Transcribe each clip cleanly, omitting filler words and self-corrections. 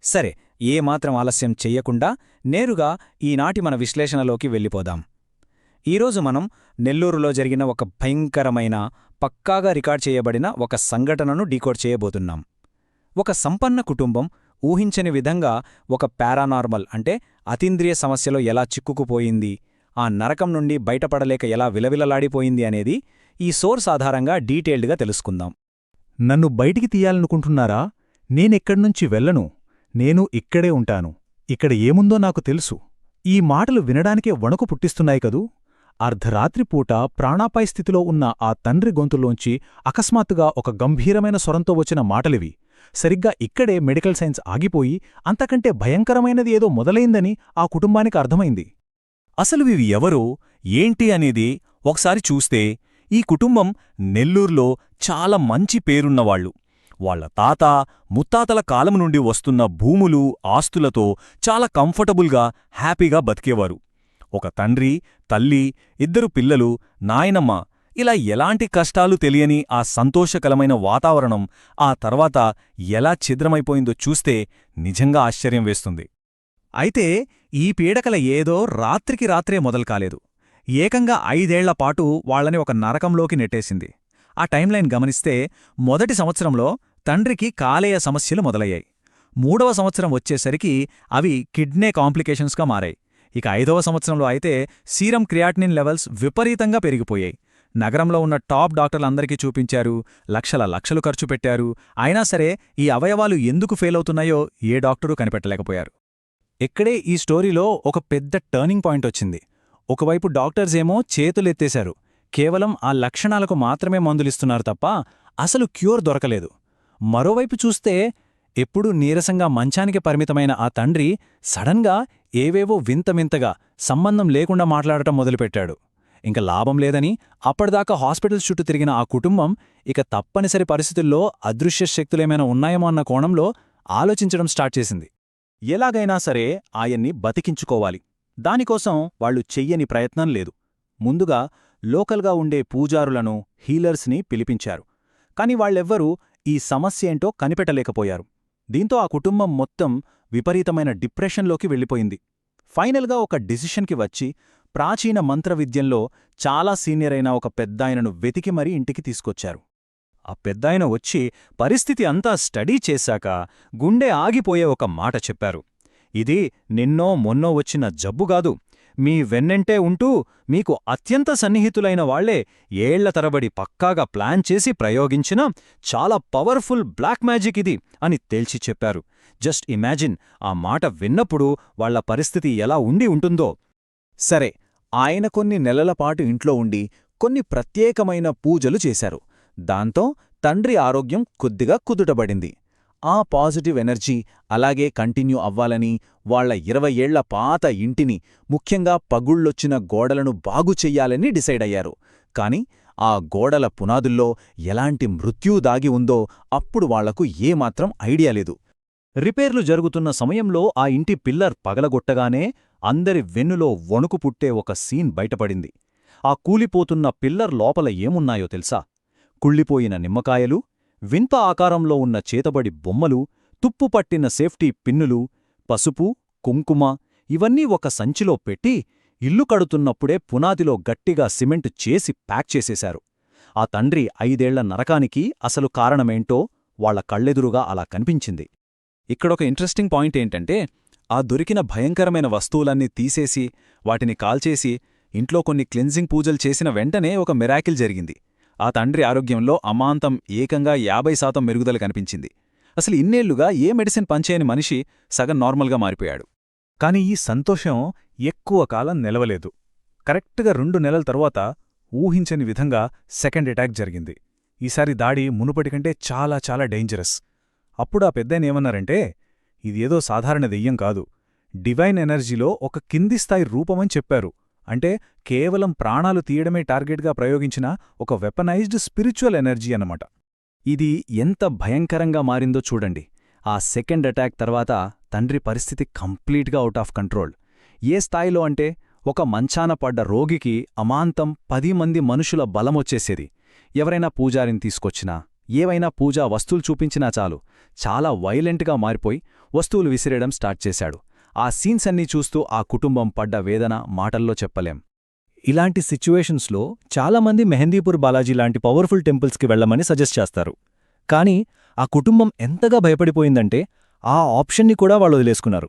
సరే, ఏమాత్రం ఆలస్యం చెయ్యకుండా నేరుగా ఈనాటి మన విశ్లేషణలోకి వెళ్ళిపోదాం. ఈరోజు మనం నెల్లూరులో జరిగిన ఒక భయంకరమైన, పక్కాగా రికార్డ్ చేయబడిన ఒక సంఘటనను డీకోడ్ చేయబోతున్నాం. ఒక సంపన్న కుటుంబం ఊహించని విధంగా ఒక పారానార్మల్ అంటే అతీంద్రియ సమస్యలో ఎలా చిక్కుకుపోయింది, ఆ నరకం నుండి బయటపడలేక ఎలా విలవిలలాడిపోయింది అనేది ఈ సోర్స్ ఆధారంగా డీటెయిల్డ్గా తెలుసుకుందాం. నన్ను బయటికి తీయాలనుకుంటున్నారా? నేనెక్కడ్నుంచి వెళ్ళను. నేను ఇక్కడే ఉంటాను. ఇక్కడ ఏముందో నాకు తెలుసు. ఈ మాటలు వినడానికే వణుకు పుట్టిస్తున్నాయి కదూ. అర్ధరాత్రిపూట ప్రాణాపాయ స్థితిలో ఉన్న ఆ తండ్రి గొంతులోంచి అకస్మాత్తుగా ఒక గంభీరమైన స్వరంతో వచ్చిన మాటలివి. సరిగ్గా ఇక్కడే మెడికల్ సైన్స్ ఆగిపోయి అంతకంటే భయంకరమైనది ఏదో మొదలైందని ఆ కుటుంబానికి అర్థమైంది. అసలు ఇవి ఎవరో ఏంటి అనేది ఒకసారి చూస్తే, ఈ కుటుంబం నెల్లూర్లో చాలా మంచి పేరున్నవాళ్లు. వాళ్ల తాత, ముత్తాతల కాలం నుండి వస్తున్న భూములు, ఆస్తులతో చాలా కంఫర్టబుల్గా, హ్యాపీగా బతికేవారు. ఒక తండ్రి, తల్లి, 2 పిల్లలు, నాయనమ్మ, ఇలా ఎలాంటి కష్టాలు తెలియని ఆ సంతోషకరమైన వాతావరణం ఆ తర్వాత ఎలా ఛిద్రమైపోయిందో చూస్తే నిజంగా ఆశ్చర్యం వేస్తుంది. అయితే ఈ పీడకల ఏదో రాత్రికి రాత్రే మొదలుకాలేదు. ఏకంగా 5 ఏళ్లపాటు వాళ్లని ఒక నరకంలోకి నెట్టేసింది. ఆ టైంలైన్ గమనిస్తే మొదటి సంవత్సరంలో తండ్రికి కాలేయ సమస్యలు మొదలయ్యాయి. 3వ సంవత్సరం వచ్చేసరికి అవి కిడ్నీ కాంప్లికేషన్స్గా మారాయి. ఇక 5వ సంవత్సరంలో అయితే సీరం క్రియాటినిన్ లెవెల్స్ విపరీతంగా పెరిగిపోయాయి. నగరంలో ఉన్న టాప్ డాక్టర్లందరికీ చూపించారు, లక్షలు ఖర్చు పెట్టారు. అయినా సరే ఈ అవయవాలు ఎందుకు ఫెయిల్ అవుతున్నాయో ఏ డాక్టరూ కనిపెట్టలేకపోయారు. ఇక్కడే ఈ స్టోరీలో ఒక పెద్ద టర్నింగ్ పాయింట్ వచ్చింది. ఒకవైపు డాక్టర్సేమో చేతులెత్తేశారు, కేవలం ఆ లక్షణాలకు మాత్రమే మందులిస్తున్నారు తప్ప అసలు క్యూర్ దొరకలేదు. మరోవైపు చూస్తే ఎప్పుడూ నీరసంగా మంచానికి పరిమితమైన ఆ తండ్రి సడన్గా ఏవేవో వింతమింతగా సంబంధం లేకుండా మాట్లాడటం మొదలుపెట్టాడు. ఇంక లాభం లేదని అప్పటిదాకా హాస్పిటల్స్ చుట్టూ తిరిగిన ఆ కుటుంబం ఇక తప్పనిసరి పరిస్థితుల్లో అదృశ్య శక్తులేమైనా ఉన్నాయేమో అన్న కోణంలో ఆలోచించడం స్టార్ట్ చేసింది. ఎలాగైనా సరే ఆయన్ని బతికించుకోవాలి. దానికోసం వాళ్లు చెయ్యని ప్రయత్నం లేదు. ముందుగా లోకల్గా ఉండే పూజారులను, హీలర్స్ని పిలిపించారు. కాని వాళ్లెవ్వరూ ఈ సమస్యేంటో కనిపెట్టలేకపోయారు. దీంతో ఆ కుటుంబం మొత్తం విపరీతమైన డిప్రెషన్లోకి వెళ్ళిపోయింది. ఫైనల్గా ఒక డిసిషన్కి వచ్చి ప్రాచీన మంత్రవిద్యంలో చాలా సీనియరైన ఒక పెద్దాయనను వెతికి మరీ ఇంటికి తీసుకొచ్చారు. ఆ పెద్దాయన వచ్చి పరిస్థితి అంతా స్టడీ చేశాక గుండె ఆగిపోయే ఒక మాట చెప్పారు. ఇది నిన్నో మొన్నో వచ్చిన జబ్బుగాదు. మీ వెన్నెంటే ఉంటూ మీకు అత్యంత సన్నిహితులైన వాళ్లే ఏళ్ల తరబడి పక్కాగా ప్లాన్ చేసి ప్రయోగించిన చాలా పవర్ఫుల్ బ్లాక్ మ్యాజిక్ ఇది అని తేల్చి చెప్పారు. జస్ట్ ఇమాజిన్, ఆ మాట విన్నప్పుడు వాళ్ల పరిస్థితి ఎలా ఉండి ఉంటుందో. సరే, ఆయన కొన్ని నెలలపాటు ఇంట్లో ఉండి కొన్ని ప్రత్యేకమైన పూజలు చేశారు. దాంతో తండ్రి ఆరోగ్యం కొద్దిగా కుదుటబడింది. ఆ పాజిటివ్ ఎనర్జీ అలాగే కంటిన్యూ అవ్వాలని వాళ్ల 20 ఏళ్ల పాత ఇంటిని, ముఖ్యంగా పగుళ్ళొచ్చిన గోడలను బాగుచెయ్యాలని డిసైడ్ అయ్యారు. కాని ఆ గోడల పునాదుల్లో ఎలాంటి మృత్యూ దాగి ఉందో అప్పుడు వాళ్లకు ఏమాత్రం ఐడియా లేదు. రిపేర్లు జరుగుతున్న సమయంలో ఆ ఇంటి పిల్లర్ పగలగొట్టగానే అందరి వెన్నులో వణుకు పుట్టే ఒక సీన్ బయటపడింది. ఆ కూలిపోతున్న పిల్లర్ లోపల ఏమున్నాయో తెలుసా? కుళ్ళిపోయిన నిమ్మకాయలు, వింత ఆకారంలో ఉన్న చేతబడి బొమ్మలు, తుప్పుపట్టిన సేఫ్టీ పిన్నులు, పసుపు, కుంకుమ ఇవన్నీ ఒక సంచిలో పెట్టి ఇల్లు కడుతున్నప్పుడే పునాదిలో గట్టిగా సిమెంట్ చేసి ప్యాక్ చేసేశారు. ఆ తండ్రి 5 ఏళ్ల నరకానికి అసలు కారణమేంటో వాళ్ల కళ్ళెదురుగా అలా కనిపించింది. ఇక్కడొక ఇంట్రెస్టింగ్ పాయింట్ ఏంటంటే, ఆ దొరికిన భయంకరమైన వస్తువులన్నీ తీసేసి వాటిని కాల్చేసి ఇంట్లో కొన్ని క్లెన్జింగ్ పూజలు చేసిన వెంటనే ఒక మిరాకిల్ జరిగింది. ఆ తండ్రి ఆరోగ్యంలో అమాంతం ఏకంగా 50% మెరుగుదల కనిపించింది. అసలు ఇన్నేళ్లుగా ఏ మెడిసిన్ పనిచేయని మనిషి సగం నార్మల్గా మారిపోయాడు. కాని ఈ సంతోషం ఎక్కువ కాలం నిలవలేదు. కరెక్ట్గా 2 నెలల తరువాత ఊహించని విధంగా సెకండ్ అటాక్ జరిగింది. ఈసారి దాడి మునుపటికంటే చాలా చాలా డేంజరస్. అప్పుడు ఆ పెద్దనేమన్నారంటే, ఇదేదో సాధారణ దెయ్యం కాదు, డివైన్ ఎనర్జీలో ఒక కింది స్థాయి రూపమని చెప్పారు. అంటే కేవలం ప్రాణాలు తీయడమే టార్గెట్గా ప్రయోగించిన ఒక వెపనైజ్డ్ స్పిరిచువల్ ఎనర్జీ అన్నమాట. ఇది ఎంత భయంకరంగా మారిందో చూడండి. ఆ సెకండ్ అటాక్ తర్వాత తండ్రి పరిస్థితి కంప్లీట్గా అవుట్ ఆఫ్ కంట్రోల్. ఏ స్థాయిలో అంటే, ఒక మంచాన పడ్డ రోగికి అమాంతం 10 మంది మనుషుల బలమొచ్చేసేది. ఎవరైనా పూజారిని తీసుకొచ్చినా, ఏవైనా పూజా వస్తువులు చూపించినా చాలు చాలా వైలెంట్గా మారిపోయి వస్తువులు విసిరేయడం స్టార్ట్ చేశాడు. ఆ సీన్స్ అన్నీ చూస్తూ ఆ కుటుంబం పడ్డ వేదన మాటల్లో చెప్పలేం. ఇలాంటి సిచ్యువేషన్స్లో చాలామంది మెహందీపూర్ బాలాజీ లాంటి పవర్ఫుల్ టెంపుల్స్కి వెళ్లమని సజెస్ట్ చేస్తారు. కానీ ఆ కుటుంబం ఎంతగా భయపడిపోయిందంటే ఆ ఆప్షన్ని కూడా వాళ్ళు వదిలేసుకున్నారు.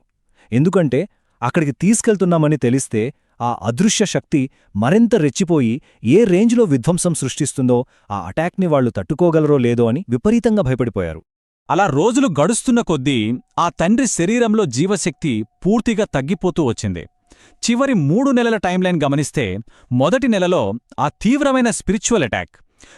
ఎందుకంటే అక్కడికి తీసుకెళ్తున్నామని తెలిస్తే ఆ అదృశ్య శక్తి మరింత రెచ్చిపోయి ఏ రేంజ్లో విధ్వంసం సృష్టిస్తుందో ఆ అటాక్ని వాళ్లు తట్టుకోగలరో లేదో అని విపరీతంగా భయపడిపోయారు. అలా రోజులు గడుస్తున్న కొద్దీ ఆ తండ్రి శరీరంలో జీవశక్తి పూర్తిగా తగ్గిపోతూ వచ్చింది. చివరి 3 నెలల టైంలైన్ గమనిస్తే మొదటి నెలలో ఆ తీవ్రమైన స్పిరిచువల్ అటాక్,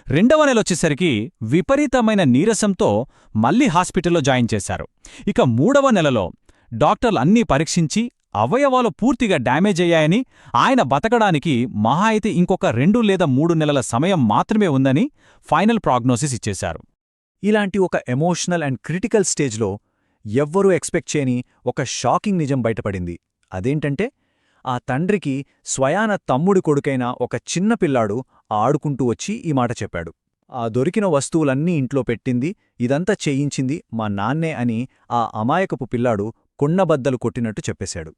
2వ నెలొచ్చేసరికి విపరీతమైన నీరసంతో మళ్లీ హాస్పిటల్లో జాయిన్ చేశారు. ఇక 3వ నెలలో డాక్టర్లు అన్నీ పరీక్షించి అవయవాలు పూర్తిగా డ్యామేజ్ అయ్యాయని, ఆయన బతకడానికి మహా అయితే ఇంకొక 2 లేదా 3 నెలల సమయం మాత్రమే ఉందని ఫైనల్ ప్రాగ్నోసిస్ ఇచ్చేశారు. ఇలాంటి ఒక ఎమోషనల్ అండ్ క్రిటికల్ స్టేజ్లో ఎవ్వరూ ఎక్స్పెక్ట్ చేయని ఒక షాకింగ్ నిజం బయటపడింది. అదేంటంటే ఆ తండ్రికి స్వయాన తమ్ముడి కొడుకైన ఒక చిన్న పిల్లాడు ఆడుకుంటూ వచ్చి ఈ మాట చెప్పాడు. ఆ దొరికిన వస్తువులన్నీ ఇంట్లో పెట్టింది, ఇదంతా చేయించింది మా నాన్నే అని ఆ అమాయకపు పిల్లాడు కుండబద్దలు కొట్టినట్టు చెప్పేశాడు.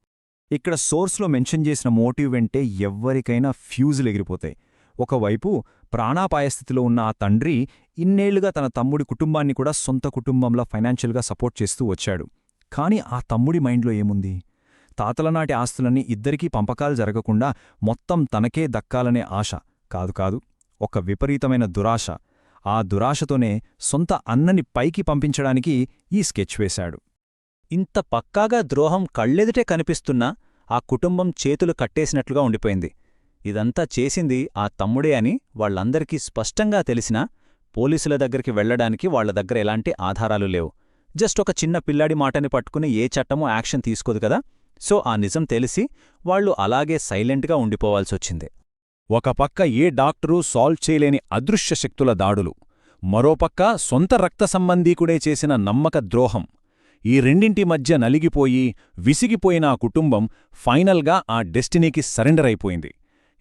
ఇక్కడ సోర్స్లో మెన్షన్ చేసిన మోటివ్ వెంటే ఎవ్వరికైనా ఫ్యూజులు ఎగిరిపోతాయి. ఒకవైపు ప్రాణాపాయ స్థితిలో ఉన్న ఆ తండ్రి ఇన్నేళ్లుగా తన తమ్ముడి కుటుంబాన్ని కూడా సొంత కుటుంబంలా ఫైనాన్షియల్గా సపోర్ట్ చేస్తూ వచ్చాడు. కాని ఆ తమ్ముడి మైండ్లో ఏముంది? తాతలనాటి ఆస్తులన్నీ ఇద్దరికీ పంపకాలు జరగకుండా మొత్తం తనకే దక్కాలనే ఆశ కాదు, ఒక విపరీతమైన దురాశ. ఆ దురాశతోనే సొంత అన్నని పైకి పంపించడానికి ఈ స్కెచ్ వేశాడు. ఇంత పక్కాగా ద్రోహం కళ్ళెదుటే కనిపిస్తున్నా ఆ కుటుంబం చేతులు కట్టేసినట్లుగా ఉండిపోయింది. ఇదంతా చేసింది ఆ తమ్ముడే అని వాళ్లందరికీ స్పష్టంగా తెలిసినా పోలీసుల దగ్గరికి వెళ్లడానికి వాళ్ల దగ్గర ఎలాంటి ఆధారాలు లేవు. జస్ట్ ఒక చిన్న పిల్లాడి మాటని పట్టుకుని ఏ చట్టమూ యాక్షన్ తీసుకోదు కదా. సో ఆ నిజం తెలిసి వాళ్లు అలాగే సైలెంట్గా ఉండిపోవాల్సొచ్చింది. ఒక పక్క ఏ డాక్టరూ సాల్వ్ చేయలేని అదృశ్య శక్తుల దాడులు, మరోపక్క సొంత రక్త సంబంధీకుడే చేసిన నమ్మక ద్రోహం. ఈ రెండింటి మధ్య నలిగిపోయి విసిగిపోయిన ఆ కుటుంబం ఫైనల్గా ఆ డెస్టినీకి సరెండర్ అయిపోయింది.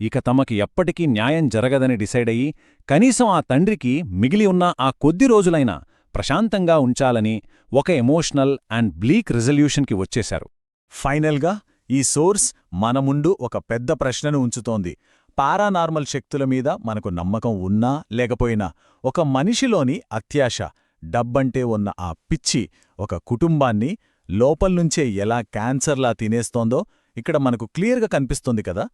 ఇక తమకి ఎప్పటికీ న్యాయం జరగదని డిసైడయ్యి కనీసం ఆ తండ్రికి మిగిలి ఉన్న ఆ కొద్ది రోజులైనా ప్రశాంతంగా ఉంచాలని ఒక ఎమోషనల్ అండ్ బ్లీక్ రిజల్యూషన్కి వచ్చేశారు. ఫైనల్గా ఈ సోర్స్ మన ముందు ఒక పెద్ద ప్రశ్నను ఉంచుతోంది. పారానార్మల్ శక్తుల మీద మనకు నమ్మకం ఉన్నా లేకపోయినా ఒక మనిషిలోని అత్యాశ, డబ్బంటే ఉన్న ఆ పిచ్చి ఒక కుటుంబాన్ని లోపల్నుంచే ఎలా క్యాన్సర్లా తినేస్తోందో ఇక్కడ మనకు క్లియర్గా కనిపిస్తోంది కదా.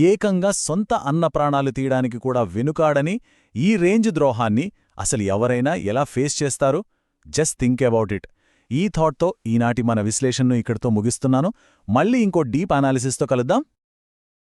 ఏకంగా సొంత అన్న ప్రాణాలు తీయడానికి కూడా వెనుకాడని ఈ రేంజ్ ద్రోహాన్ని అసలు ఎవరైనా ఎలా ఫేస్ చేస్తారు? Just think about it. ఈ థాట్తో ఈనాటి మన విశ్లేషణను ఇక్కడితో ముగిస్తున్నాను. మళ్ళీ ఇంకో డీప్ అనాలిసిస్తో కలుద్దాం.